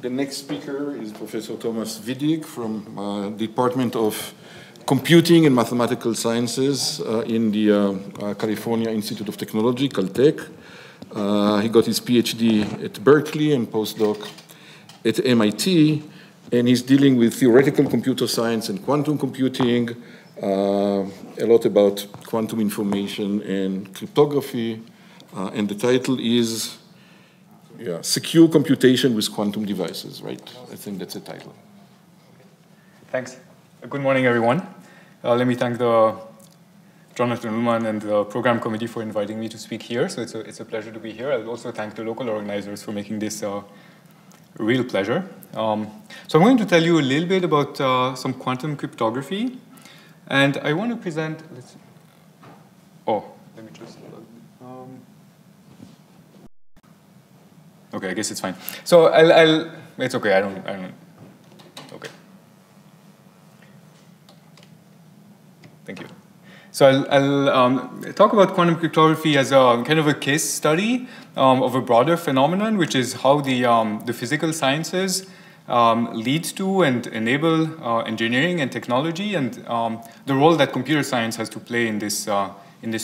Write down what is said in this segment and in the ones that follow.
The next speaker is Professor Thomas Vidick from Department of Computing and Mathematical Sciences in the California Institute of Technology, Caltech. He got his PhD at Berkeley and postdoc at MIT, and he's dealing with theoretical computer science and quantum computing, a lot about quantum information and cryptography, and the title is Secure Computation with Quantum Devices, right? I think that's the title. Thanks. Good morning, everyone. Let me thank Jonathan Ullman and the program committee for inviting me to speak here. So it's a pleasure to be here. I'll also thank the local organizers for making this a real pleasure. So I'm going to tell you a little bit about some quantum cryptography. And I want to present, let me just, okay, I guess it's fine. So it's okay, I don't, okay. Thank you. So I'll talk about quantum cryptography as a kind of a case study of a broader phenomenon, which is how the physical sciences lead to and enable engineering and technology, and the role that computer science has to play in this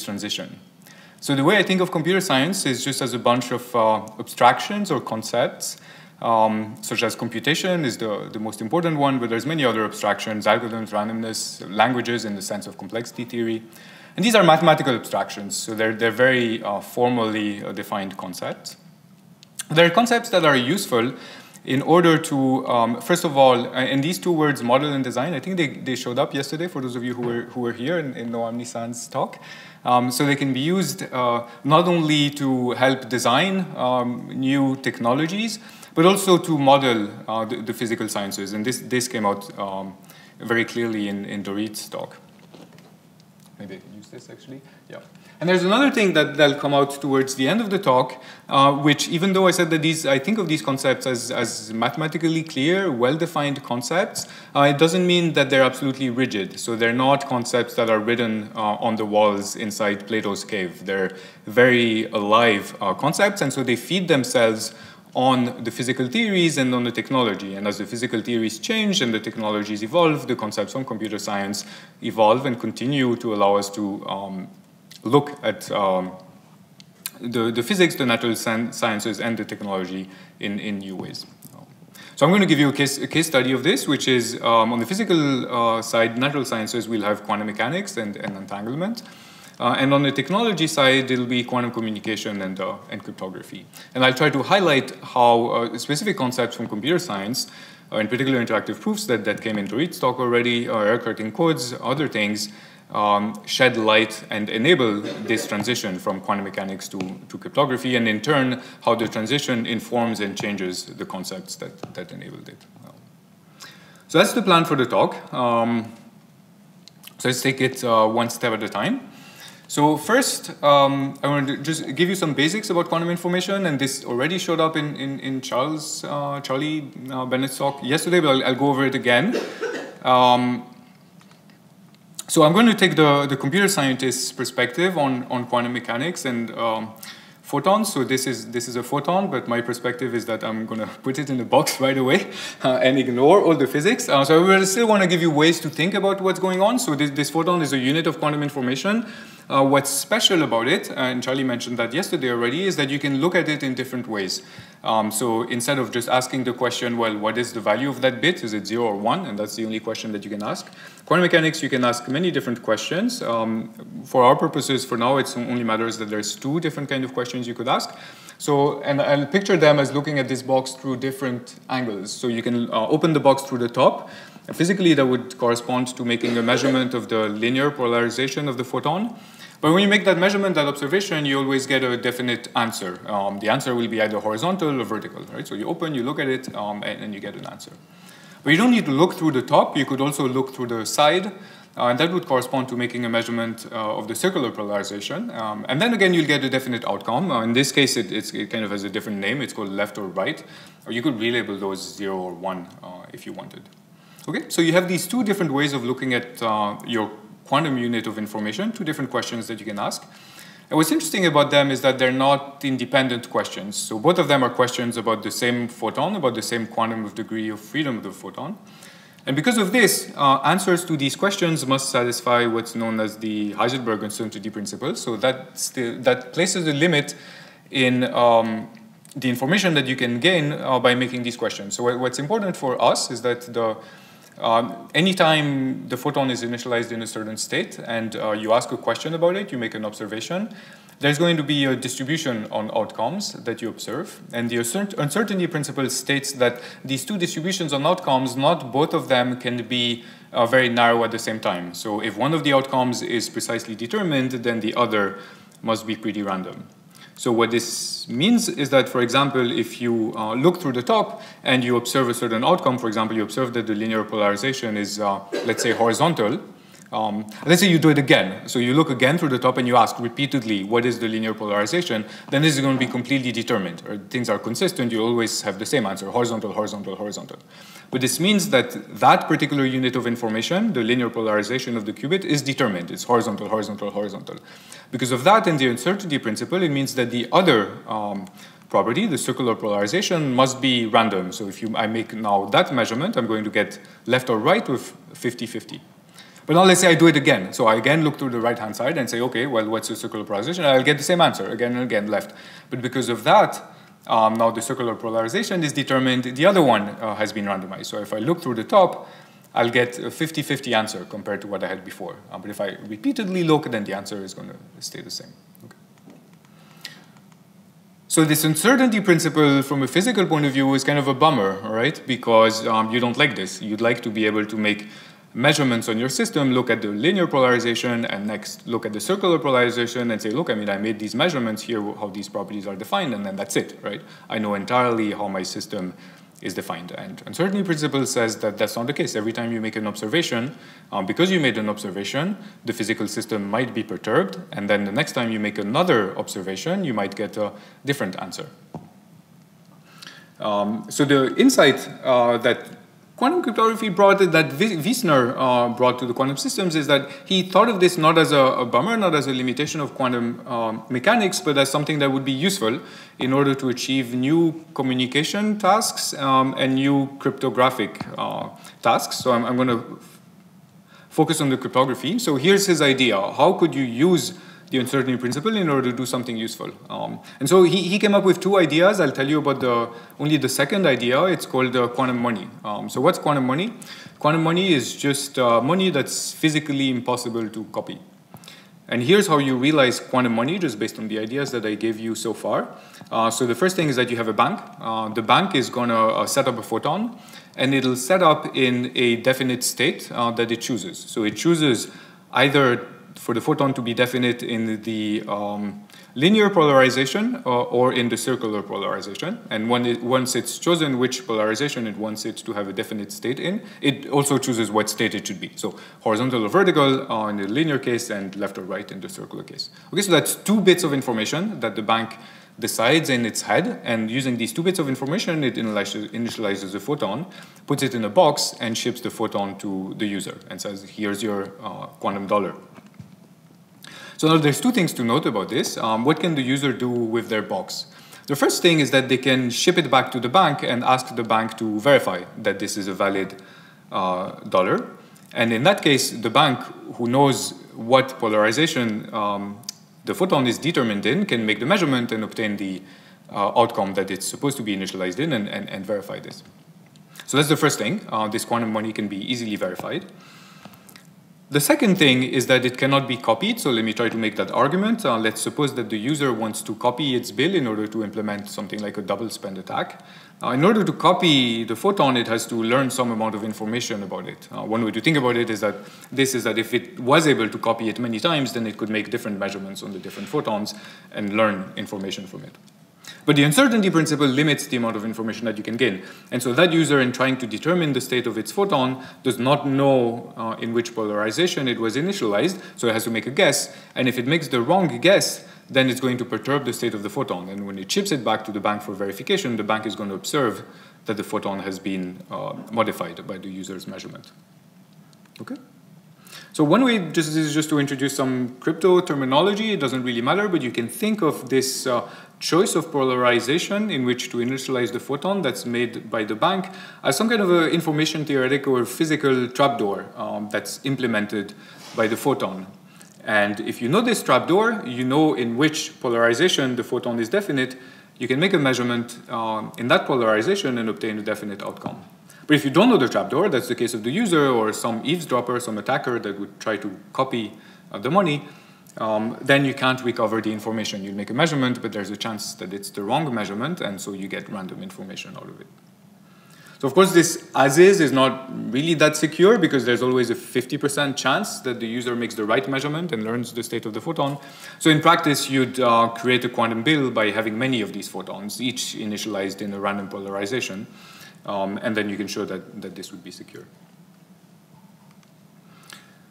transition. So the way I think of computer science is just as a bunch of abstractions or concepts, such as computation is the most important one, but there's many other abstractions, algorithms, randomness, languages in the sense of complexity theory. And these are mathematical abstractions, so they're very formally defined concepts. They're concepts that are useful in order to, first of all, and these two words, model and design, I think they showed up yesterday for those of you who were here in Noam Nissan's talk. So they can be used not only to help design new technologies, but also to model the physical sciences. And this came out very clearly in Dorit's talk. Maybe I can use this actually, yeah. And there's another thing that'll come out towards the end of the talk, which even though I said that I think of these concepts as mathematically clear, well-defined concepts, it doesn't mean that they're absolutely rigid. So they're not concepts that are written on the walls inside Plato's cave. They're very alive concepts, and so they feed themselves on the physical theories and on the technology. And as the physical theories change and the technologies evolve, the concepts from computer science evolve and continue to allow us to look at the physics, the natural sciences, and the technology in new ways. So I'm going to give you a case study of this, which is on the physical side, natural sciences, we'll have quantum mechanics and entanglement. And on the technology side, it'll be quantum communication and cryptography. And I'll try to highlight how specific concepts from computer science, in particular interactive proofs that came in Dorit's talk already, error correcting codes, other things, shed light and enable this transition from quantum mechanics to cryptography, and in turn, how the transition informs and changes the concepts that enabled it. So that's the plan for the talk. So let's take it one step at a time. So first, I want to just give you some basics about quantum information, and this already showed up in Charlie Bennett's talk yesterday, but I'll go over it again. So I'm going to take the computer scientist's perspective on quantum mechanics and photons. So this is a photon, but my perspective is that I'm going to put it in a box right away and ignore all the physics. So I still want to give you ways to think about what's going on. So this photon is a unit of quantum information. What's special about it, and Charlie mentioned that yesterday already, is that you can look at it in different ways. So instead of just asking the question, well, what is the value of that bit? Is it 0 or 1? And that's the only question that you can ask. Quantum mechanics, you can ask many different questions. For our purposes, for now, it only matters that there's two different kinds of questions you could ask. So, and I'll picture them as looking at this box through different angles. So you can open the box through the top. Physically, that would correspond to making a measurement of the linear polarization of the photon. But when you make that measurement, that observation, you always get a definite answer. The answer will be either horizontal or vertical, right? So you open, you look at it, and you get an answer. But you don't need to look through the top. You could also look through the side, and that would correspond to making a measurement of the circular polarization. And then again, you'll get a definite outcome. In this case, it kind of has a different name. It's called left or right. Or you could relabel those 0 or 1 if you wanted. Okay, so you have these two different ways of looking at your quantum unit of information, two different questions that you can ask. And what's interesting about them is that they're not independent questions. So both of them are questions about the same photon, about the same quantum of degree of freedom of the photon. And because of this, answers to these questions must satisfy what's known as the Heisenberg uncertainty principle. So that places a limit in the information that you can gain by making these questions. So what's important for us is that anytime the photon is initialized in a certain state and you ask a question about it, you make an observation, there's going to be a distribution on outcomes that you observe. And the uncertainty principle states that these two distributions on outcomes, not both of them can be very narrow at the same time. So if one of the outcomes is precisely determined, then the other must be pretty random. So what this means is that, for example, if you look through the top and you observe a certain outcome, for example, you observe that the linear polarization is, let's say, horizontal. Let's say you do it again. So you look again through the top and you ask repeatedly, what is the linear polarization? Then this is going to be completely determined. Or things are consistent, you always have the same answer, horizontal, horizontal, horizontal. But this means that that particular unit of information, the linear polarization of the qubit, is determined. It's horizontal, horizontal, horizontal. Because of that, in the uncertainty principle, it means that the other property, the circular polarization, must be random. So if I make now that measurement, I'm going to get left or right with 50-50. But now let's say I do it again. So I again look through the right-hand side and say, okay, well, what's the circular polarization? I'll get the same answer again and again, left. But because of that, now the circular polarization is determined. The other one has been randomized. So if I look through the top, I'll get a 50-50 answer compared to what I had before. But if I repeatedly look, then the answer is going to stay the same. Okay. So this uncertainty principle from a physical point of view is kind of a bummer, right? Because you don't like this. You'd like to be able to make measurements on your system, look at the linear polarization, and next look at the circular polarization and say, look, I mean, I made these measurements here, how these properties are defined, and then that's it, right? I know entirely how my system is defined. And uncertainty principle says that that's not the case. Every time you make an observation, because you made an observation, the physical system might be perturbed, and then the next time you make another observation, you might get a different answer. So the insight that quantum cryptography brought, that Weizmann brought to the quantum systems, is that he thought of this not as a bummer, not as a limitation of quantum mechanics, but as something that would be useful in order to achieve new communication tasks and new cryptographic tasks. So I'm going to focus on the cryptography. So here's his idea. How could you use the uncertainty principle in order to do something useful? And so he came up with two ideas. I'll tell you about only the second idea. It's called quantum money. So what's quantum money? Quantum money is just money that's physically impossible to copy. And here's how you realize quantum money, just based on the ideas that I gave you so far. So the first thing is that you have a bank. The bank is going to set up a photon, and it'll set up in a definite state that it chooses. So it chooses either for the photon to be definite in the linear polarization or in the circular polarization. And once it's chosen which polarization it wants it to have a definite state in, it also chooses what state it should be. So horizontal or vertical in the linear case, and left or right in the circular case. Okay, so that's 2 bits of information that the bank decides in its head, and using these 2 bits of information, it initializes a photon, puts it in a box, and ships the photon to the user and says, here's your quantum dollar. So now there's 2 things to note about this. What can the user do with their box? The first thing is that they can ship it back to the bank and ask the bank to verify that this is a valid dollar. And in that case, the bank, who knows what polarization the photon is determined in, can make the measurement and obtain the outcome that it's supposed to be initialized in and verify this. So that's the first thing. This quantum money can be easily verified. The second thing is that it cannot be copied. So let me try to make that argument. Let's suppose that the user wants to copy its bill in order to implement something like a double spend attack. In order to copy the photon, it has to learn some amount of information about it. One way to think about it is that if it was able to copy it many times, then it could make different measurements on the different photons and learn information from it. But the uncertainty principle limits the amount of information that you can gain. And so that user, in trying to determine the state of its photon, does not know in which polarization it was initialized, so it has to make a guess. And if it makes the wrong guess, then it's going to perturb the state of the photon. And when it ships it back to the bank for verification, the bank is going to observe that the photon has been modified by the user's measurement. Okay? So one way is just to introduce some crypto terminology. It doesn't really matter, but you can think of this choice of polarization in which to initialize the photon that's made by the bank as some kind of an information theoretic or physical trapdoor that's implemented by the photon. And if you know this trapdoor, you know in which polarization the photon is definite, you can make a measurement in that polarization and obtain a definite outcome. But if you don't know the trapdoor, that's the case of the user or some eavesdropper, some attacker that would try to copy the money, then you can't recover the information. You make a measurement, but there's a chance that it's the wrong measurement, and so you get random information out of it. So of course, this as is not really that secure because there's always a 50% chance that the user makes the right measurement and learns the state of the photon. So in practice, you'd create a quantum bill by having many of these photons, each initialized in a random polarization. And then you can show that this would be secure.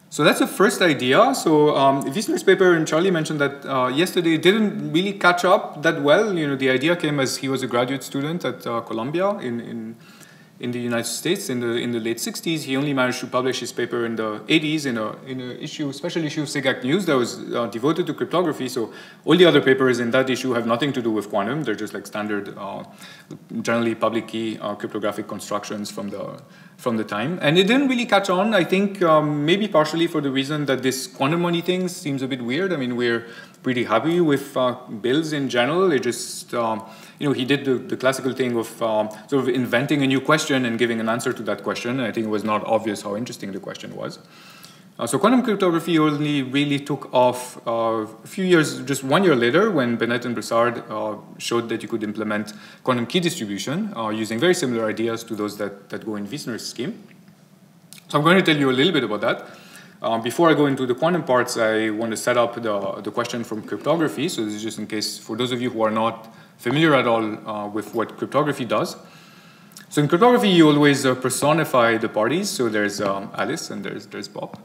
So that's the first idea. So Weizmann's paper, and Charlie mentioned that yesterday, didn't really catch up that well. You know, the idea came as he was a graduate student at Columbia in the United States in the late 60s. He only managed to publish his paper in the 80s in a special issue of SIGAC News that was devoted to cryptography. So all the other papers in that issue have nothing to do with quantum. They're just like standard, generally public key cryptographic constructions from the time. And it didn't really catch on, I think, maybe partially for the reason that this quantum money thing seems a bit weird. I mean, we're pretty happy with bills in general. It just, you know, he did the classical thing of sort of inventing a new question and giving an answer to that question. And I think it was not obvious how interesting the question was. So quantum cryptography only really took off a few years, just 1 year later, when Bennett and Broussard showed that you could implement quantum key distribution using very similar ideas to those that go in Weizmann's scheme. So I'm going to tell you a little bit about that. Before I go into the quantum parts, I want to set up the question from cryptography. So this is just in case, for those of you who are not familiar at all with what cryptography does. So in cryptography, you always personify the parties. So there's Alice and there's Bob.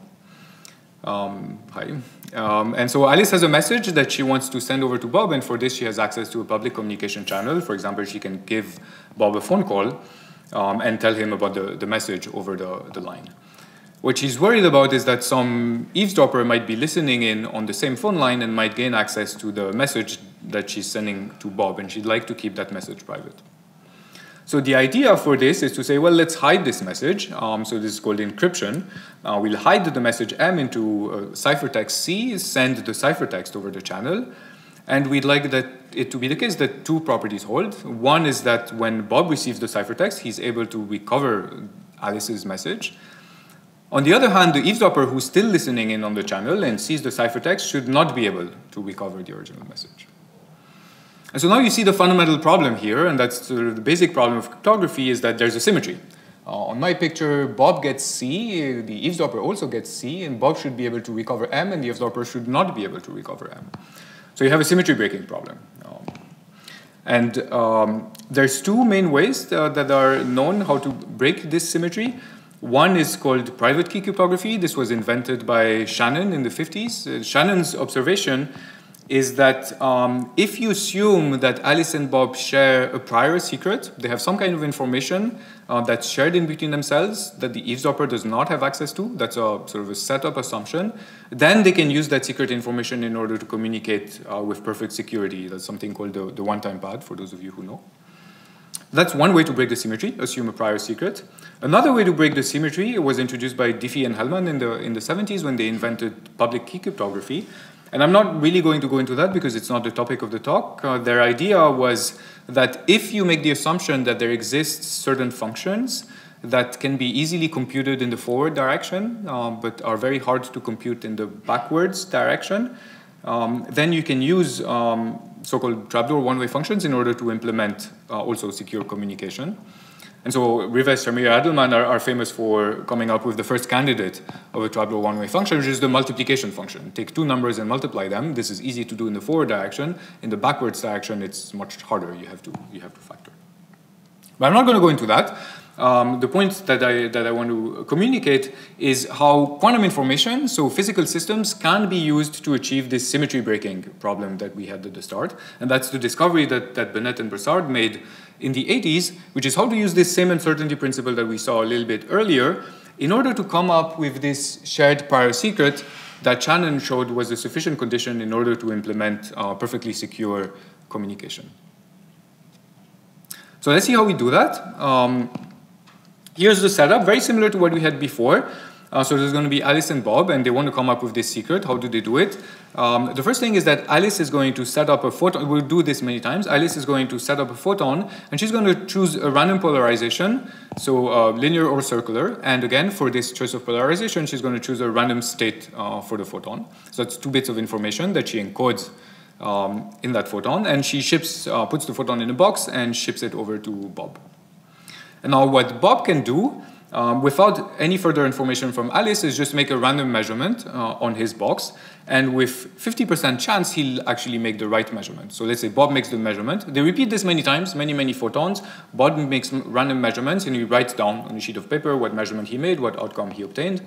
Hi. And so Alice has a message that she wants to send over to Bob, and for this she has access to a public communication channel. For example, she can give Bob a phone call and tell him about the message over the line. What she's worried about is that some eavesdropper might be listening in on the same phone line and might gain access to the message that she's sending to Bob, and she'd like to keep that message private. So the idea for this is to say, well, let's hide this message. So this is called encryption. We'll hide the message M into ciphertext C, send the ciphertext over the channel, and we'd like it to be the case that two properties hold. One is that when Bob receives the ciphertext, he's able to recover Alice's message. On the other hand, the eavesdropper who's still listening in on the channel and sees the ciphertext should not be able to recover the original message. And so now you see the fundamental problem here, and that's sort of the basic problem of cryptography, is that there's a symmetry. On my picture, Bob gets C, the eavesdropper also gets C, and Bob should be able to recover M, and the eavesdropper should not be able to recover M. So you have a symmetry breaking problem. There's two main ways that are known how to break this symmetry. One is called private key cryptography. This was invented by Shannon in the 50s. Shannon's observation is that if you assume that Alice and Bob share a prior secret, they have some kind of information that's shared in between themselves that the eavesdropper does not have access to, that's a sort of a setup assumption, then they can use that secret information in order to communicate with perfect security. That's something called the one-time pad, for those of you who know. That's one way to break the symmetry, assume a prior secret. Another way to break the symmetry was introduced by Diffie and Hellman in the 70s when they invented public key cryptography. And I'm not really going to go into that because it's not the topic of the talk. Their idea was that if you make the assumption that there exists certain functions that can be easily computed in the forward direction, but are very hard to compute in the backwards direction, then you can use so-called trapdoor one-way functions in order to implement also secure communication. And so Rivest, Shamir, Adelman are famous for coming up with the first candidate of a trapdoor one-way function, which is the multiplication function. Take two numbers and multiply them. This is easy to do in the forward direction. In the backwards direction, it's much harder. You have to factor. But I'm not going to go into that. The point that I want to communicate is how quantum information, so physical systems, can be used to achieve this symmetry breaking problem that we had at the start. And that's the discovery that Bennett and Broussard made in the 80s, which is how to use this same uncertainty principle that we saw a little bit earlier in order to come up with this shared prior secret that Shannon showed was a sufficient condition in order to implement perfectly secure communication. So let's see how we do that. Here's the setup, very similar to what we had before. So there's going to be Alice and Bob, and they want to come up with this secret. How do they do it? The first thing is that Alice is going to set up a photon. We'll do this many times. Alice is going to set up a photon, and she's going to choose a random polarization, so linear or circular. And again, for this choice of polarization, she's going to choose a random state for the photon. So that's 2 bits of information that she encodes in that photon, and she puts the photon in a box and ships it over to Bob. And now what Bob can do, without any further information from Alice, is just make a random measurement on his box, and with 50% chance, he'll actually make the right measurement. So let's say Bob makes the measurement. They repeat this many times, many photons. Bob makes random measurements, and he writes down on a sheet of paper what measurement he made, what outcome he obtained.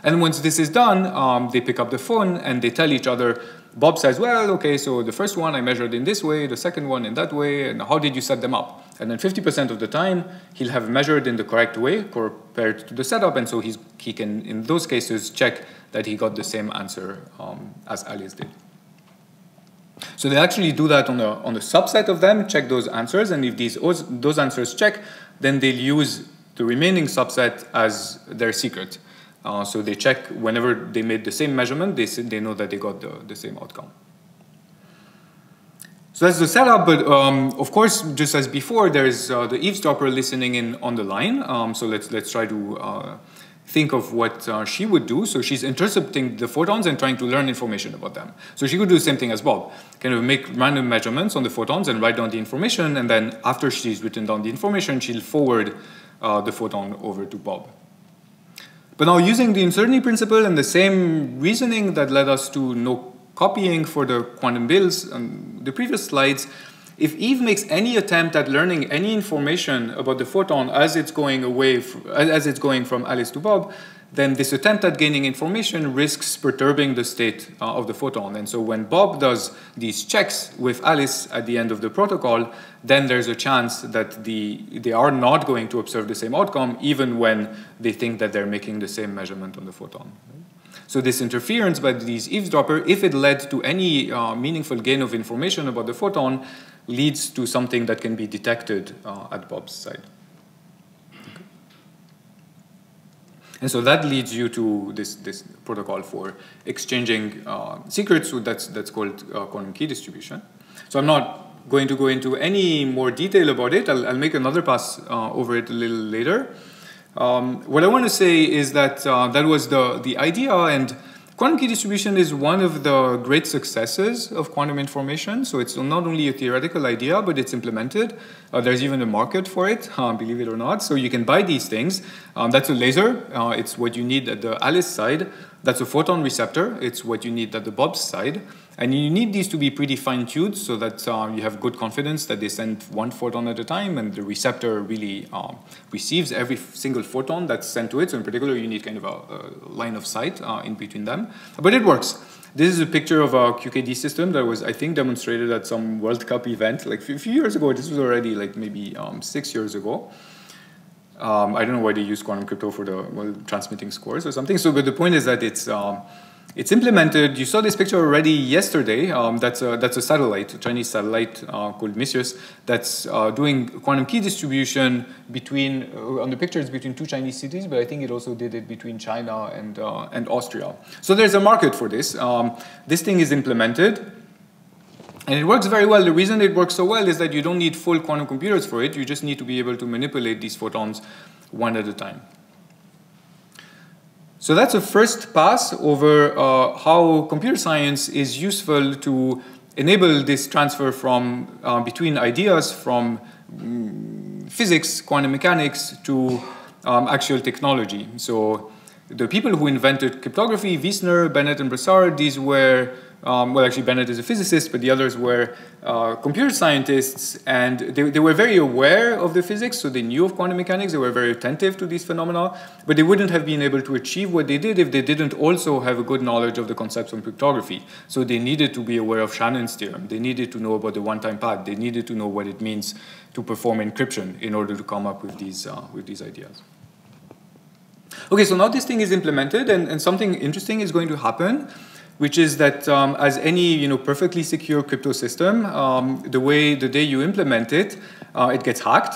And once this is done, they pick up the phone, and they tell each other, Bob says, well, okay, so the first one I measured in this way, the second one in that way, and how did you set them up? And then 50% of the time, he'll have measured in the correct way compared to the setup, and so he can, in those cases, check that he got the same answer as Alice did. So they actually do that on a subset of them, check those answers, and if those answers check, then they'll use the remaining subset as their secret. So they check whenever they made the same measurement, they know that they got the same outcome. So that's the setup, but of course, just as before, there's the eavesdropper listening in on the line. So let's try to think of what she would do. So she's intercepting the photons and trying to learn information about them. So she could do the same thing as Bob, kind of make random measurements on the photons and write down the information, and then after she's written down the information, she'll forward the photon over to Bob. But now, using the uncertainty principle and the same reasoning that led us to no copying for the quantum bills on the previous slides, if Eve makes any attempt at learning any information about the photon as it's going from Alice to Bob, then this attempt at gaining information risks perturbing the state of the photon. And so when Bob does these checks with Alice at the end of the protocol, then there's a chance that they are not going to observe the same outcome, even when they think that they're making the same measurement on the photon. So this interference by these eavesdropper, if it led to any meaningful gain of information about the photon, leads to something that can be detected at Bob's side. And so that leads you to this protocol for exchanging secrets. So that's called quantum key distribution. So I'm not going to go into any more detail about it. I'll make another pass over it a little later. What I want to say is that that was the idea, and quantum key distribution is one of the great successes of quantum information. So it's not only a theoretical idea, but it's implemented. There's even a market for it, believe it or not. So you can buy these things. That's a laser. It's what you need at the Alice side. That's a photon receptor. It's what you need at the Bob's side. And you need these to be pretty fine-tuned so that you have good confidence that they send one photon at a time, and the receptor really receives every single photon that's sent to it. So in particular, you need kind of a line of sight in between them. But it works. This is a picture of a QKD system that was, I think, demonstrated at some World Cup event like a few years ago. This was already like maybe 6 years ago. I don't know why they use quantum crypto for the transmitting scores or something. So, but the point is that it's implemented. You saw this picture already yesterday. That's a satellite, a Chinese satellite called Missus, that's doing quantum key distribution between, on the picture it's between 2 Chinese cities, but I think it also did it between China and Austria. So there's a market for this. This thing is implemented. And it works very well. The reason it works so well is that you don't need full quantum computers for it. You just need to be able to manipulate these photons one at a time. So that's a first pass over how computer science is useful to enable this transfer from between ideas from physics, quantum mechanics, to actual technology. So the people who invented cryptography, Wiesner, Bennett, and Broussard, these were, well, actually Bennett is a physicist, but the others were computer scientists, and they were very aware of the physics, so they knew of quantum mechanics, they were very attentive to these phenomena, but they wouldn't have been able to achieve what they did if they didn't also have a good knowledge of the concepts of cryptography. So they needed to be aware of Shannon's theorem, they needed to know about the one-time path, they needed to know what it means to perform encryption in order to come up with these ideas. Okay, so now this thing is implemented, and something interesting is going to happen, which is that as any perfectly secure crypto system, the day you implement it, it gets hacked.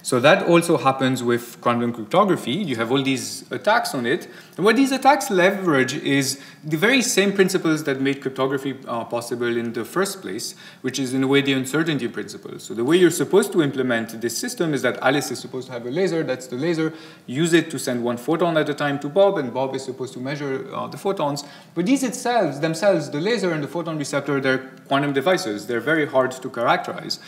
So that also happens with quantum cryptography. You have all these attacks on it. And what these attacks leverage is the very same principles that made cryptography possible in the first place, which is in a way the uncertainty principle. So the way you're supposed to implement this system is that Alice is supposed to have a laser, that's the laser, use it to send one photon at a time to Bob, and Bob is supposed to measure the photons. But these themselves, the laser and the photon receptor, they're quantum devices. They're very hard to characterize.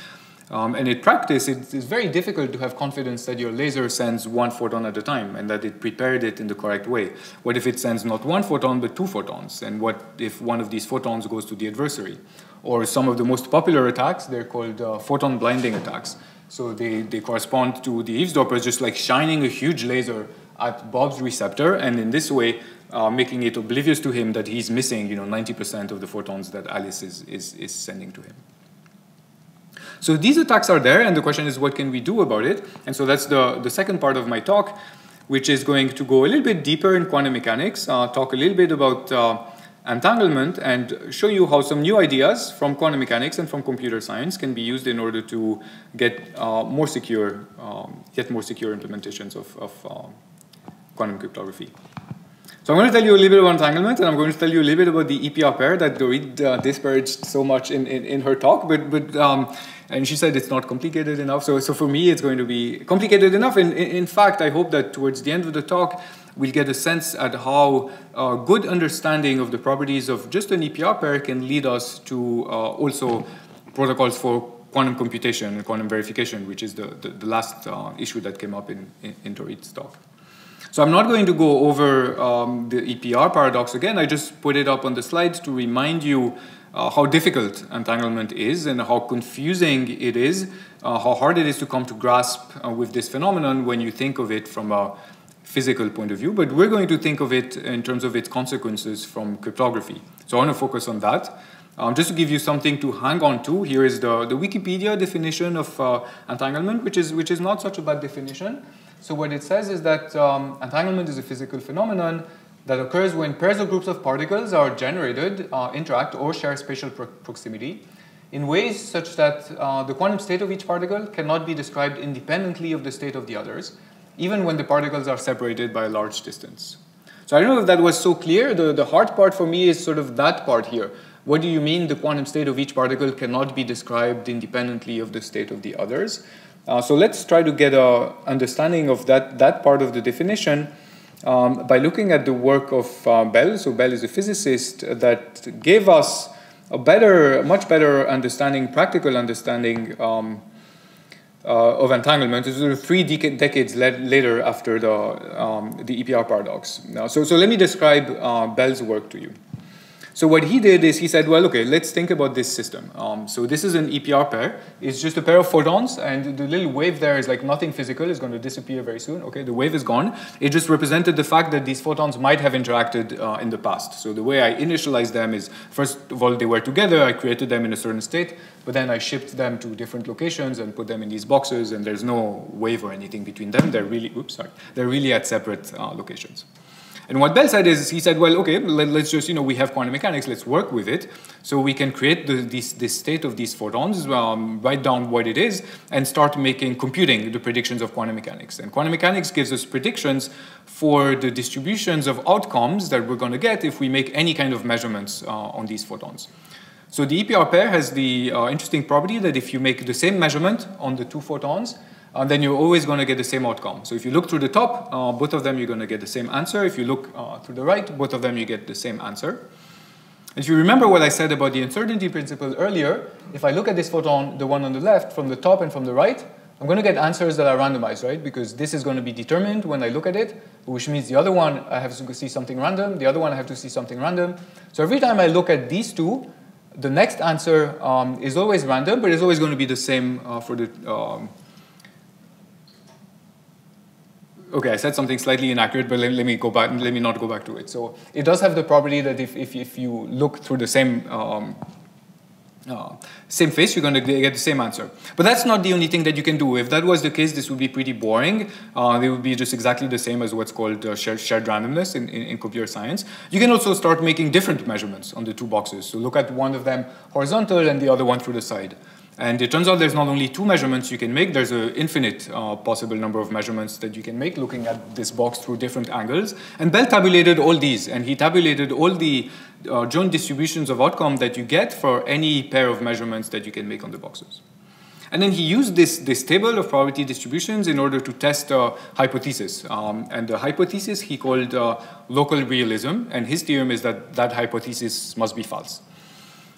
And in practice, it's very difficult to have confidence that your laser sends one photon at a time and that it prepared it in the correct way. What if it sends not one photon, but two photons? And what if one of these photons goes to the adversary? Or some of the most popular attacks, they're called photon blinding attacks. So they correspond to the eavesdropper just like shining a huge laser at Bob's receptor, and in this way, making it oblivious to him that he's missing 90% of the photons that Alice is sending to him. So these attacks are there, and the question is, what can we do about it? And so that's the second part of my talk, which is going to go a little bit deeper in quantum mechanics, talk a little bit about entanglement, and show you how some new ideas from quantum mechanics and from computer science can be used in order to get yet more secure implementations of quantum cryptography. So I'm going to tell you a little bit about entanglement, and I'm going to tell you a little bit about the EPR pair that Dorit disparaged so much in her talk. And she said it's not complicated enough. So for me, it's going to be complicated enough. And in fact, I hope that towards the end of the talk, we'll get a sense at how good understanding of the properties of just an EPR pair can lead us to also protocols for quantum computation and quantum verification, which is the last issue that came up in Dorit's talk. So I'm not going to go over the EPR paradox again. I just put it up on the slides to remind you how difficult entanglement is and how confusing it is, how hard it is to come to grasp with this phenomenon when you think of it from a physical point of view. But we're going to think of it in terms of its consequences from cryptography. So I want to focus on that. Just to give you something to hang on to, here is the Wikipedia definition of entanglement, which is not such a bad definition. So what it says is that entanglement is a physical phenomenon that occurs when pairs or groups of particles are generated, interact, or share spatial proximity in ways such that the quantum state of each particle cannot be described independently of the state of the others, even when the particles are separated by a large distance. So I don't know if that was so clear. The hard part for me is sort of that part here. What do you mean the quantum state of each particle cannot be described independently of the state of the others? So let's try to get an understanding of that part of the definition by looking at the work of Bell. So Bell is a physicist that gave us a much better understanding, practical understanding of entanglement. This is 3 decades later after the EPR paradox. So let me describe Bell's work to you. So what he did is he said, well, okay, let's think about this system. So this is an EPR pair. It's just a pair of photons, and the little wave there is like nothing physical. It's going to disappear very soon. Okay, the wave is gone. It just represented the fact that these photons might have interacted in the past. So the way I initialized them is, first of all, they were together. I created them in a certain state, but then I shipped them to different locations and put them in these boxes, and there's no wave or anything between them. They're really at separate locations. And what Bell said is, he said, well, okay, let's just, we have quantum mechanics, let's work with it. So we can create this state of these photons, write down what it is, and start computing the predictions of quantum mechanics. And quantum mechanics gives us predictions for the distributions of outcomes that we're going to get if we make any kind of measurements on these photons. So the EPR pair has the interesting property that if you make the same measurement on the two photons, then you're always going to get the same outcome. So if you look through the top, both of them, you're going to get the same answer. If you look through the right, both of them, you get the same answer. If you remember what I said about the uncertainty principle earlier, if I look at this photon, the one on the left, from the top and from the right, I'm going to get answers that are randomized, right? Because this is going to be determined when I look at it, which means the other one, I have to see something random. The other one, I have to see something random. So every time I look at these two, the next answer is always random, but it's always going to be the same for the... Okay, I said something slightly inaccurate, but let me go back. Let me not go back to it. So it does have the property that if you look through the same same face, you're going to get the same answer. But that's not the only thing that you can do. If that was the case, this would be pretty boring. They would be just exactly the same as what's called shared randomness in computer science. You can also start making different measurements on the two boxes. So look at one of them horizontal and the other one through the side. And it turns out there's not only two measurements you can make, there's an infinite possible number of measurements that you can make looking at this box through different angles. And Bell tabulated all these, and he tabulated all the joint distributions of outcome that you get for any pair of measurements that you can make on the boxes. And then he used this table of probability distributions in order to test a hypothesis. And the hypothesis he called local realism, and his theorem is that that hypothesis must be false.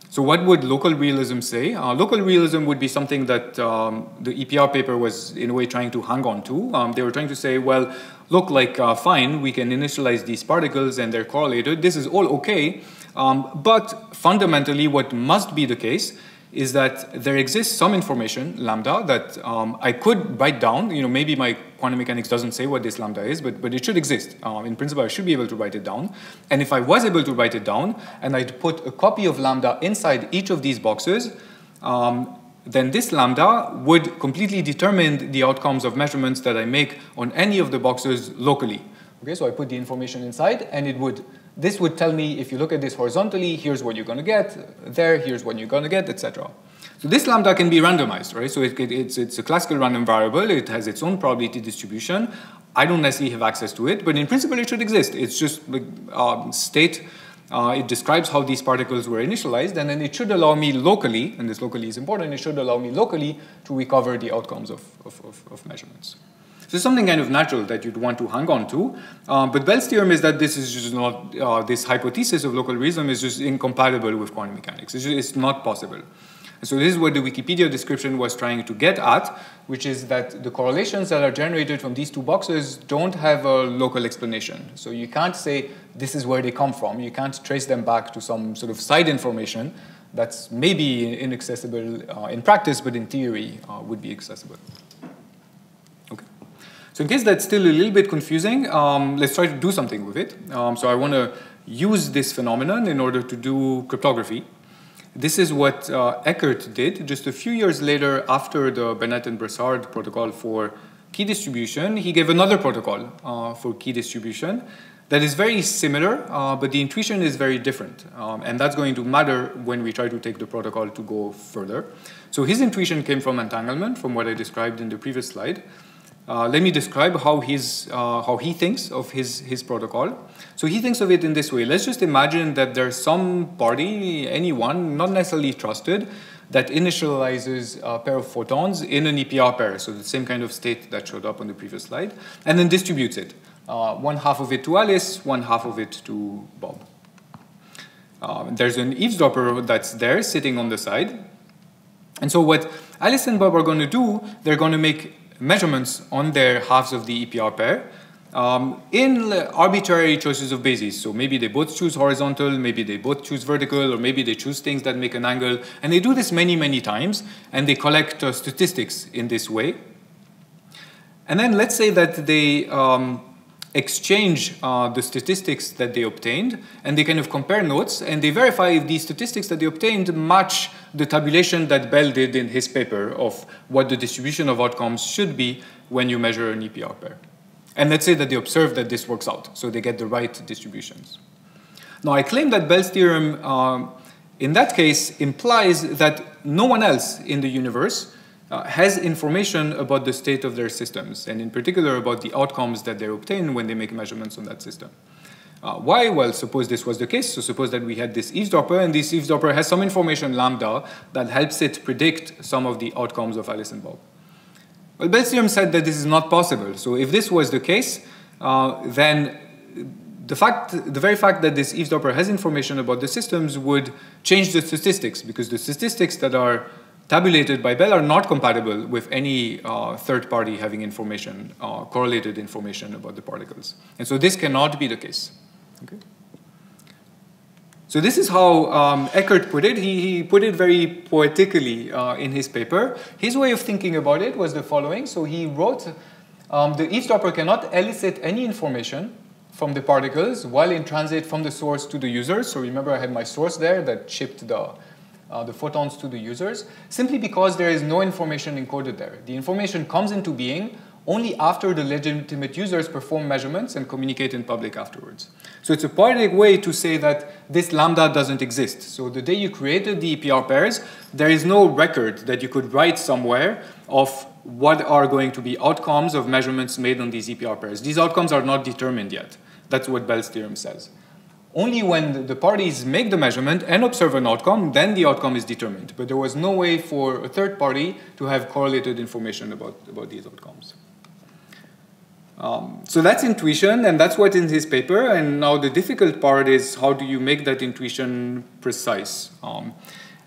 So what would local realism say? Local realism would be something that the EPR paper was in a way trying to hang on to. They were trying to say, well, look, like fine, we can initialize these particles and they're correlated. This is all okay. But fundamentally, what must be the case is that there exists some information, lambda, that I could write down. You know, maybe my quantum mechanics doesn't say what this lambda is, but it should exist. In principle, I should be able to write it down. And if I was able to write it down, and I'd put a copy of lambda inside each of these boxes, then this lambda would completely determine the outcomes of measurements that I make on any of the boxes locally. Okay, so I put the information inside, and this would tell me, if you look at this horizontally, here's what you're going to get, there, here's what you're going to get, etc. So this lambda can be randomized, right? So it's a classical random variable. It has its own probability distribution. I don't necessarily have access to it, but in principle, it should exist. It's just state. It describes how these particles were initialized, and then it should allow me locally, and this locally is important, it should allow me locally to recover the outcomes of measurements. So it's something kind of natural that you'd want to hang on to. But Bell's theorem is that this is just not, this hypothesis of local realism is just incompatible with quantum mechanics. It's not possible. So this is what the Wikipedia description was trying to get at, which is that the correlations that are generated from these two boxes don't have a local explanation. So you can't say this is where they come from. You can't trace them back to some sort of side information that's maybe inaccessible in practice, but in theory would be accessible. So in case that's still a little bit confusing, let's try to do something with it. So I want to use this phenomenon in order to do cryptography. This is what Eckert did just a few years later after the Bennett and Broussard protocol for key distribution. He gave another protocol for key distribution that is very similar, but the intuition is very different. And that's going to matter when we try to take the protocol to go further. So his intuition came from entanglement, from what I described in the previous slide. Let me describe how he thinks of his protocol. So he thinks of it in this way. Let's just imagine that there's some party, anyone, not necessarily trusted, that initializes a pair of photons in an EPR pair, so the same kind of state that showed up on the previous slide, and then distributes it. One half of it to Alice, one half of it to Bob. There's an eavesdropper that's there sitting on the side. And so what Alice and Bob are going to do, they're going to make measurements on their halves of the EPR pair in arbitrary choices of bases. So maybe they both choose horizontal, maybe they both choose vertical, or maybe they choose things that make an angle. And they do this many, many times, and they collect statistics in this way. And then let's say that they exchange the statistics that they obtained, and they kind of compare notes, and they verify if these statistics that they obtained match the tabulation that Bell did in his paper of what the distribution of outcomes should be when you measure an EPR pair. And let's say that they observe that this works out, so they get the right distributions. Now, I claim that Bell's theorem, in that case, implies that no one else in the universe has information about the state of their systems, and in particular about the outcomes that they obtain when they make measurements on that system. Why? Well, suppose this was the case. So suppose that we had this eavesdropper, and this eavesdropper has some information, lambda, that helps it predict some of the outcomes of Alice and Bob. Well, Bell's theorem said that this is not possible. So if this was the case, then the very fact that this eavesdropper has information about the systems would change the statistics, because the statistics that are tabulated by Bell are not compatible with any third party having information, correlated information about the particles. And so this cannot be the case. Okay. So this is how Eckert put it. He put it very poetically in his paper. His way of thinking about it was the following. So he wrote, the eavesdropper cannot elicit any information from the particles while in transit from the source to the user. So remember I had my source there that shipped the the photons to the users, simply because there is no information encoded there. The information comes into being only after the legitimate users perform measurements and communicate in public afterwards. So it's a poetic way to say that this lambda doesn't exist. So the day you created the EPR pairs, there is no record that you could write somewhere of what are going to be outcomes of measurements made on these EPR pairs. These outcomes are not determined yet. That's what Bell's theorem says. Only when the parties make the measurement and observe an outcome, then the outcome is determined. But there was no way for a third party to have correlated information about these outcomes. So that's intuition, and that's what's in his paper. And now the difficult part is how do you make that intuition precise?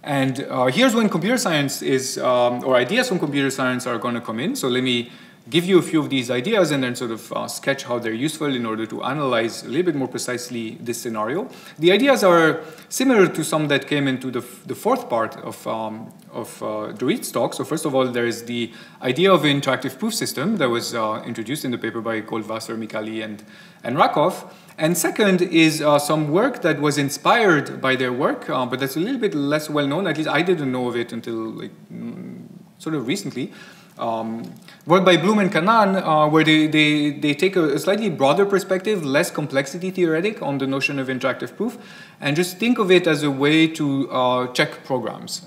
Here's when computer science is, or ideas from computer science are going to come in. So let me give you a few of these ideas and then sort of sketch how they're useful in order to analyze a little bit more precisely this scenario. The ideas are similar to some that came into the fourth part of Dorit's talk. So first of all, there is the idea of an interactive proof system that was introduced in the paper by Goldwasser, Micali, and Rakoff. And second is some work that was inspired by their work, but that's a little bit less well known. At least I didn't know of it until sort of recently. Work by Bloom and Kanan, where they take a slightly broader perspective, less complexity theoretic on the notion of interactive proof, and just think of it as a way to check programs.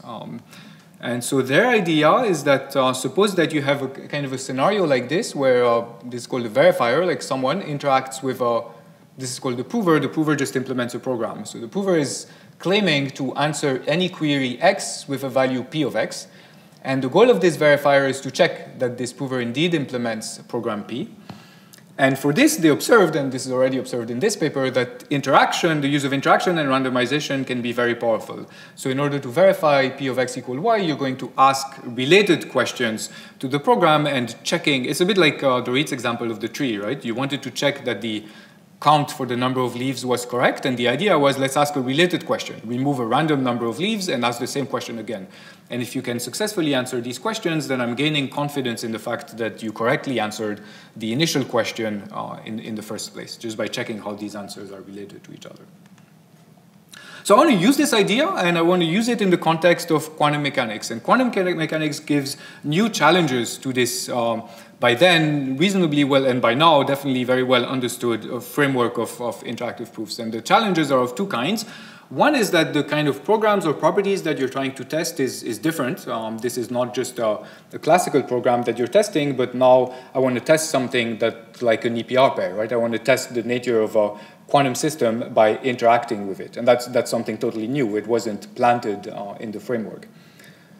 And so their idea is that suppose that you have a kind of a scenario like this, where this is called a verifier, like someone interacts with this is called the prover. The prover just implements a program. So the prover is claiming to answer any query x with a value p of x. And the goal of this verifier is to check that this prover indeed implements program P. And for this, they observed, and this is already observed in this paper, that interaction, the use of interaction and randomization can be very powerful. So in order to verify P of x equal y, you're going to ask related questions to the program and checking. It's a bit like Dorit's example of the tree, right? You wanted to check that the count for the number of leaves was correct, and the idea was let's ask a related question. Remove a random number of leaves and ask the same question again. And if you can successfully answer these questions, then I'm gaining confidence in the fact that you correctly answered the initial question in the first place, just by checking how these answers are related to each other. So I want to use this idea, and I want to use it in the context of quantum mechanics. And quantum mechanics gives new challenges to this, by then, reasonably well, and by now, definitely very well understood framework of interactive proofs. And the challenges are of two kinds. One is that the kind of programs or properties that you're trying to test is different. This is not just a classical program that you're testing, but now I want to test something that's like an EPR pair, right? I want to test the nature of a quantum system by interacting with it. And that's something totally new. It wasn't planted in the framework.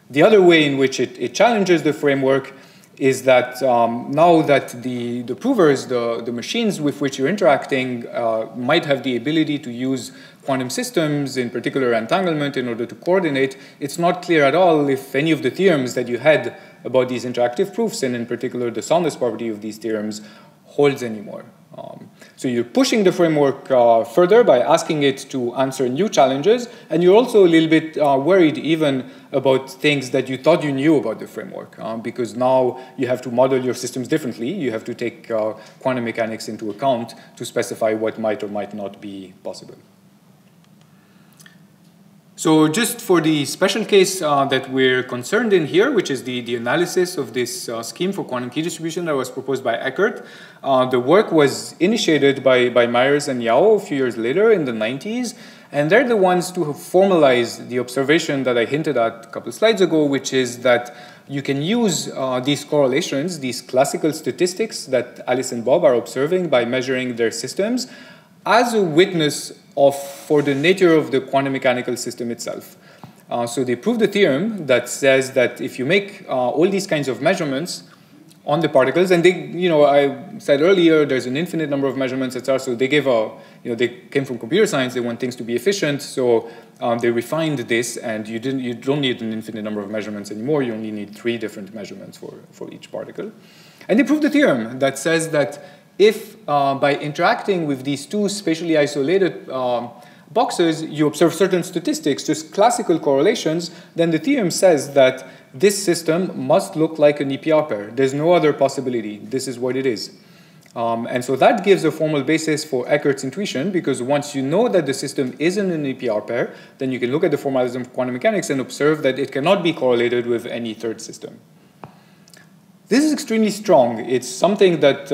The other way in which it challenges the framework is that now that the provers, the machines with which you're interacting, might have the ability to use quantum systems, in particular entanglement, in order to coordinate, it's not clear at all if any of the theorems that you had about these interactive proofs, and in particular the soundness property of these theorems, holds anymore. So you're pushing the framework further by asking it to answer new challenges, and you're also a little bit worried even about things that you thought you knew about the framework, because now you have to model your systems differently. You have to take quantum mechanics into account to specify what might or might not be possible. So just for the special case that we're concerned in here, which is the analysis of this scheme for quantum key distribution that was proposed by Eckert, the work was initiated by Myers and Yao a few years later in the 90s, and they're the ones to have formalized the observation that I hinted at a couple of slides ago, which is that you can use these correlations, these classical statistics that Alice and Bob are observing by measuring their systems, as a witness for the nature of the quantum mechanical system itself. So they proved a theorem that says that if you make all these kinds of measurements on the particles, and I said earlier there's an infinite number of measurements, etc. So they gave they came from computer science. They want things to be efficient, so they refined this, and you don't need an infinite number of measurements anymore. You only need 3 different measurements for each particle. And they proved a theorem that says that if by interacting with these 2 spatially isolated boxes, you observe certain statistics, just classical correlations, then the theorem says that this system must look like an EPR pair. There's no other possibility. This is what it is. And so that gives a formal basis for Eckert's intuition, because once you know that the system isn't an EPR pair, then you can look at the formalism of quantum mechanics and observe that it cannot be correlated with any third system. This is extremely strong. It's something that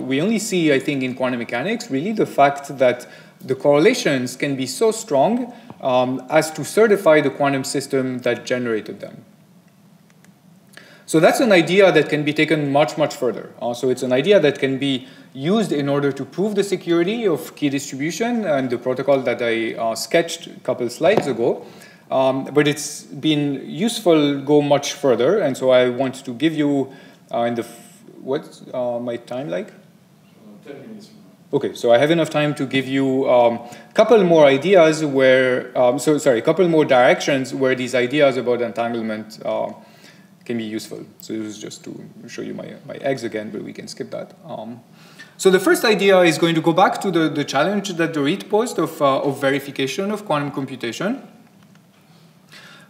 we only see, I think, in quantum mechanics, really, the fact that the correlations can be so strong as to certify the quantum system that generated them. So that's an idea that can be taken much, much further. So it's an idea that can be used in order to prove the security of key distribution and the protocol that I sketched a couple slides ago. But it's been useful go much further. And so I want to give you what's my time like? 10 minutes. Okay, so I have enough time to give you a couple more ideas where, a couple more directions where these ideas about entanglement can be useful. So this is just to show you my eggs again, but we can skip that. So the first idea is going to go back to the challenge that Dorit posed of verification of quantum computation.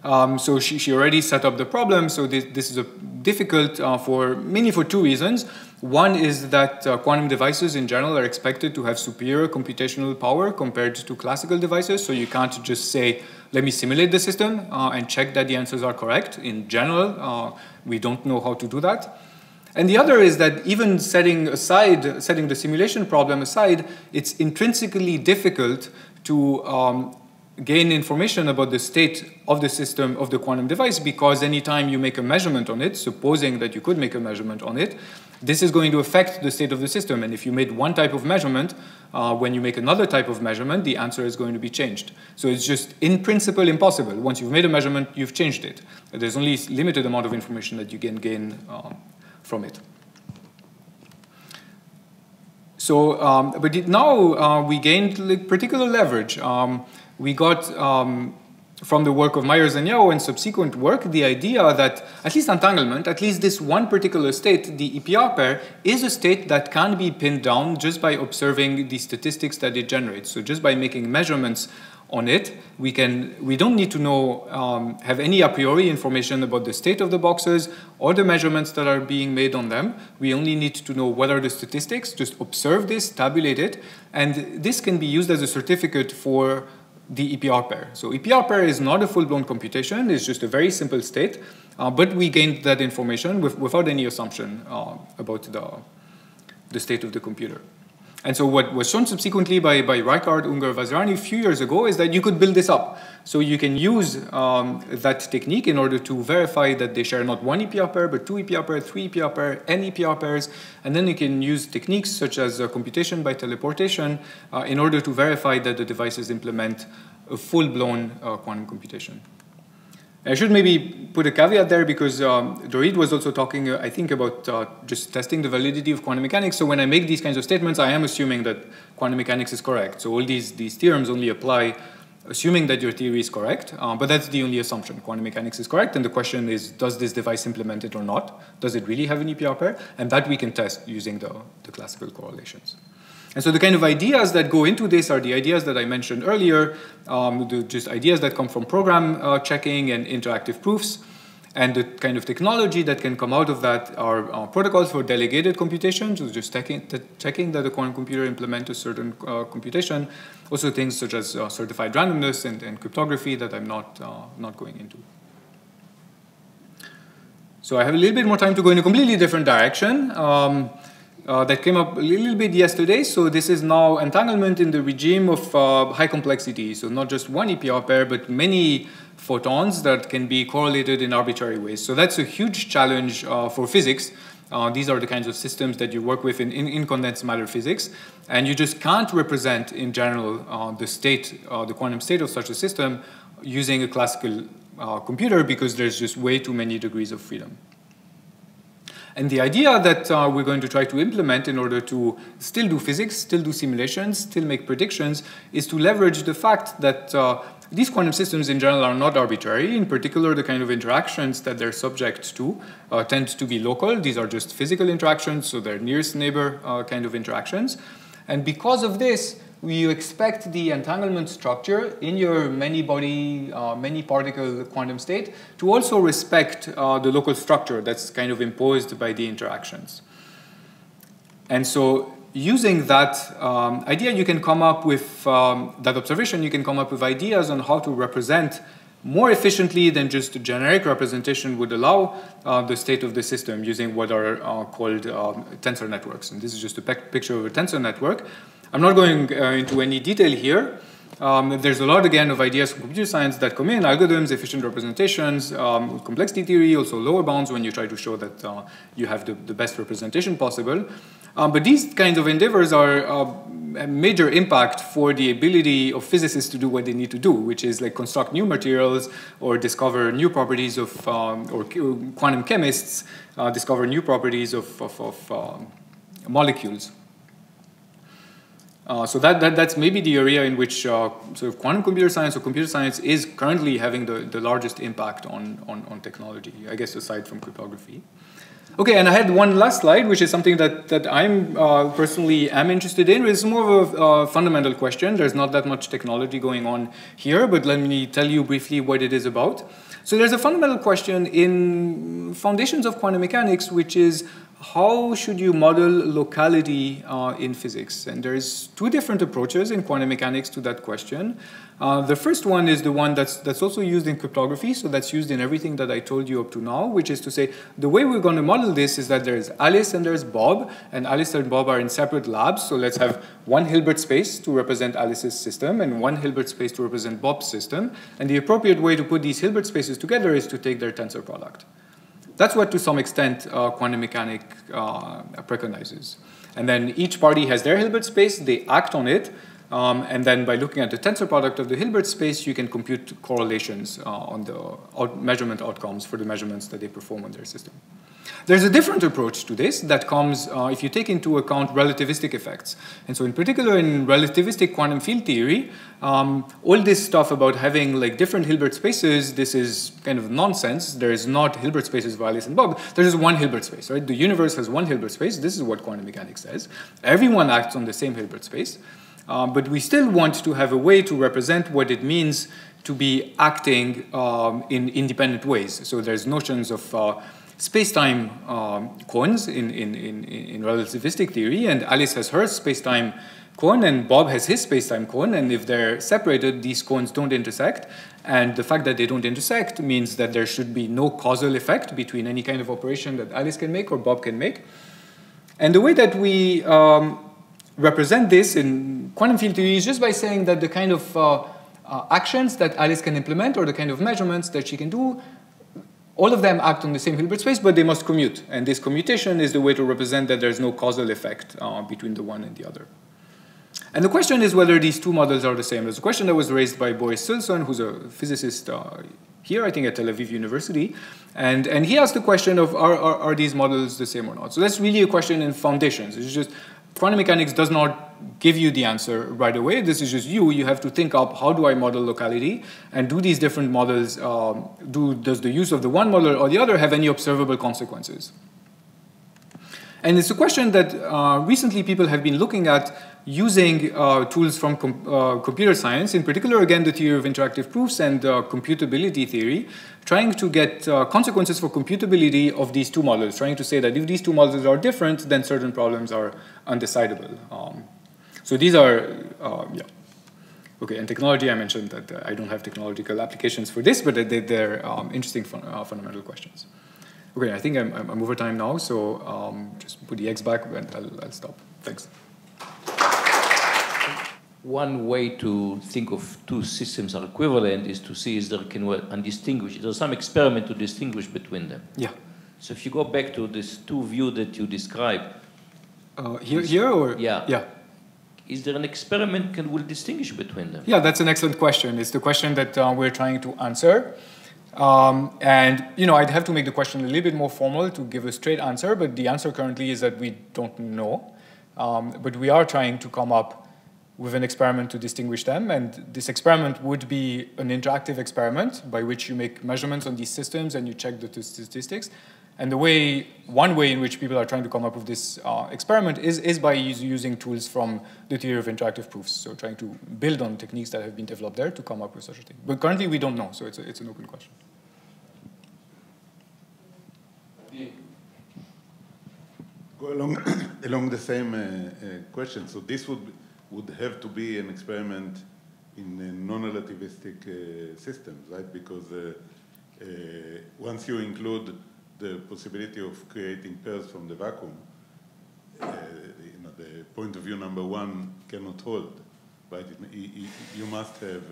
So she already set up the problem. So this is difficult mainly for two reasons. One is that quantum devices in general are expected to have superior computational power compared to classical devices. So you can't just say, let me simulate the system and check that the answers are correct. In general, we don't know how to do that. And the other is that even setting the simulation problem aside, it's intrinsically difficult to gain information about the state of the system of the quantum device, because anytime you make a measurement on it, supposing that you could make a measurement on it, this is going to affect the state of the system. And if you made one type of measurement, when you make another type of measurement, the answer is going to be changed. So it's just in principle impossible. Once you've made a measurement, you've changed it. There's only a limited amount of information that you can gain from it. So, but now we gained particular leverage. We got, from the work of Myers and Yao and subsequent work, the idea that at least entanglement, at least this one particular state, the EPR pair, is a state that can be pinned down just by observing the statistics that it generates. So just by making measurements on it, we don't need to know, have any a priori information about the state of the boxes or the measurements that are being made on them. We only need to know what are the statistics, just observe this, tabulate it, and this can be used as a certificate for the EPR pair. So EPR pair is not a full-blown computation, it's just a very simple state, but we gained that information without any assumption about the state of the computer. And so what was shown subsequently by Reichardt, Unger, Vazirani a few years ago is that you could build this up. So you can use that technique in order to verify that they share not one EPR pair, but two EPR pairs, three EPR pairs, n EPR pairs. And then you can use techniques such as computation by teleportation in order to verify that the devices implement a full-blown quantum computation. I should maybe put a caveat there because Dorit was also talking, I think, about just testing the validity of quantum mechanics. So when I make these kinds of statements, I am assuming that quantum mechanics is correct. So all these theorems only apply assuming that your theory is correct, but that's the only assumption. Quantum mechanics is correct, and the question is, does this device implement it or not? Does it really have an EPR pair? And that we can test using the classical correlations. And so the kind of ideas that go into this are the ideas that I mentioned earlier, just ideas that come from program checking and interactive proofs. And the kind of technology that can come out of that are protocols for delegated computation, so just checking that the quantum computer implements a certain computation. Also things such as certified randomness and cryptography that I'm not going into. So I have a little bit more time to go in a completely different direction. That came up a little bit yesterday. So this is now entanglement in the regime of high complexity. So not just one EPR pair, but many photons that can be correlated in arbitrary ways. So that's a huge challenge for physics. These are the kinds of systems that you work with in condensed matter physics. And you just can't represent, in general, the quantum state of such a system using a classical computer because there's just way too many degrees of freedom. And the idea that we're going to try to implement in order to still do physics, still do simulations, still make predictions, is to leverage the fact that these quantum systems in general are not arbitrary. In particular, the kind of interactions that they're subject to tend to be local. These are just physical interactions, so they're nearest neighbor kind of interactions. And because of this, we expect the entanglement structure in your many-body, many-particle quantum state to also respect the local structure that's kind of imposed by the interactions. And so using that idea, you can come up with, that observation, you can come up with ideas on how to represent more efficiently than just a generic representation would allow the state of the system using what are called tensor networks. And this is just a picture of a tensor network. I'm not going into any detail here. There's a lot, again, of ideas from computer science that come in, algorithms, efficient representations, complexity theory, also lower bounds when you try to show that you have the best representation possible. But these kinds of endeavors are a major impact for the ability of physicists to do what they need to do, which is like construct new materials or discover new properties of, or quantum chemists discover new properties of molecules. So that's maybe the area in which sort of quantum computer science or computer science is currently having the largest impact on technology, I guess, aside from cryptography. Okay, and I had one last slide, which is something that I'm personally am interested in. It's more of a fundamental question. There's not that much technology going on here, but let me tell you briefly what it is about. So there's a fundamental question in foundations of quantum mechanics, which is how should you model locality in physics? And there's two different approaches in quantum mechanics to that question. The first one is the one that's also used in cryptography, so that's used in everything that I told you up to now, which is to say the way we're going to model this is that there's Alice and there's Bob, and Alice and Bob are in separate labs, so let's have one Hilbert space to represent Alice's system and one Hilbert space to represent Bob's system, and the appropriate way to put these Hilbert spaces together is to take their tensor product. That's what, to some extent, quantum mechanics preconizes. And then each party has their Hilbert space, they act on it, and then by looking at the tensor product of the Hilbert space, you can compute correlations on the measurement outcomes for the measurements that they perform on their system. There's a different approach to this that comes if you take into account relativistic effects. And so in particular in relativistic quantum field theory, all this stuff about having like different Hilbert spaces, this is kind of nonsense. There is not Hilbert spaces for Alice and Bob. There is one Hilbert space, right? The universe has one Hilbert space. This is what quantum mechanics says. Everyone acts on the same Hilbert space. But we still want to have a way to represent what it means to be acting in independent ways. So there's notions of space-time cones in relativistic theory, and Alice has her space-time cone, and Bob has his space-time cone, and if they're separated, these cones don't intersect, and the fact that they don't intersect means that there should be no causal effect between any kind of operation that Alice can make or Bob can make. And the way that we represent this in quantum field theory is just by saying that the kind of actions that Alice can implement or the kind of measurements that she can do, all of them act on the same Hilbert space, but they must commute. And this commutation is the way to represent that there's no causal effect between the one and the other. And the question is whether these two models are the same. There's a question that was raised by Boris Silson, who's a physicist here, I think at Tel Aviv University. And he asked the question of, are these models the same or not? So that's really a question in foundations. It's just, quantum mechanics does not give you the answer right away. This is just you have to think up, how do I model locality? And do these different models, does the use of the one model or the other have any observable consequences? And it's a question that recently people have been looking at using tools from computer science, in particular, again, the theory of interactive proofs and computability theory, trying to get consequences for computability of these two models, trying to say that if these two models are different, then certain problems are undecidable. So these are, yeah. Okay, and technology, I mentioned that I don't have technological applications for this, but they're interesting fundamental questions. Okay, I think I'm over time now, so just put the X back and I'll stop. Thanks. One way to think of two systems are equivalent is to see if there can undistinguish. There's some experiment to distinguish between them. Yeah. So if you go back to this two view that you described. Here or? Yeah. Yeah. Is there an experiment that will distinguish between them? Yeah, that's an excellent question. It's the question that we're trying to answer. And, you know, I'd have to make the question a little bit more formal to give a straight answer, but the answer currently is that we don't know. But we are trying to come up with an experiment to distinguish them, and this experiment would be an interactive experiment by which you make measurements on these systems and you check the statistics. And one way in which people are trying to come up with this experiment is by using tools from the theory of interactive proofs, so trying to build on techniques that have been developed there to come up with such a thing. But currently we don't know, so it's an open question. Go along the same question. So this would have to be an experiment in non-relativistic systems, right? Because once you include the possibility of creating pairs from the vacuum, the point of view number one cannot hold, right? You must have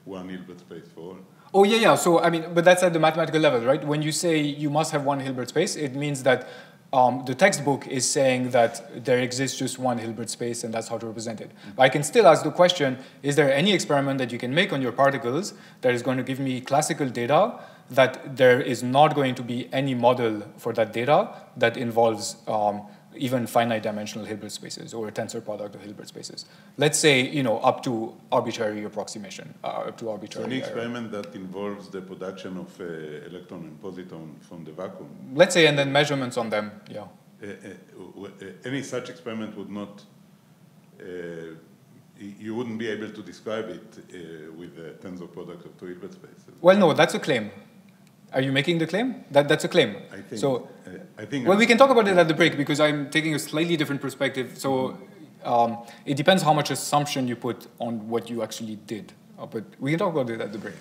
one Hilbert space for all. Oh, yeah. So, I mean, but that's at the mathematical level, right? When you say you must have one Hilbert space, it means that the textbook is saying that there exists just one Hilbert space and that's how to represent it. But I can still ask the question, is there any experiment that you can make on your particles that is going to give me classical data that there is not going to be any model for that data that involves even finite dimensional Hilbert spaces or a tensor product of Hilbert spaces? Let's say, up to arbitrary approximation, up to arbitrary. So any experiment that involves the production of electron and positron from the vacuum. Let's say, and then measurements on them, yeah. Any such experiment would not, you wouldn't be able to describe it with a tensor product of two Hilbert spaces. Well, no, that's a claim. Are you making the claim? That's a claim. I think. So, well, we can talk about it at the break because I'm taking a slightly different perspective. So it depends how much assumption you put on what you actually did. But we can talk about it at the break.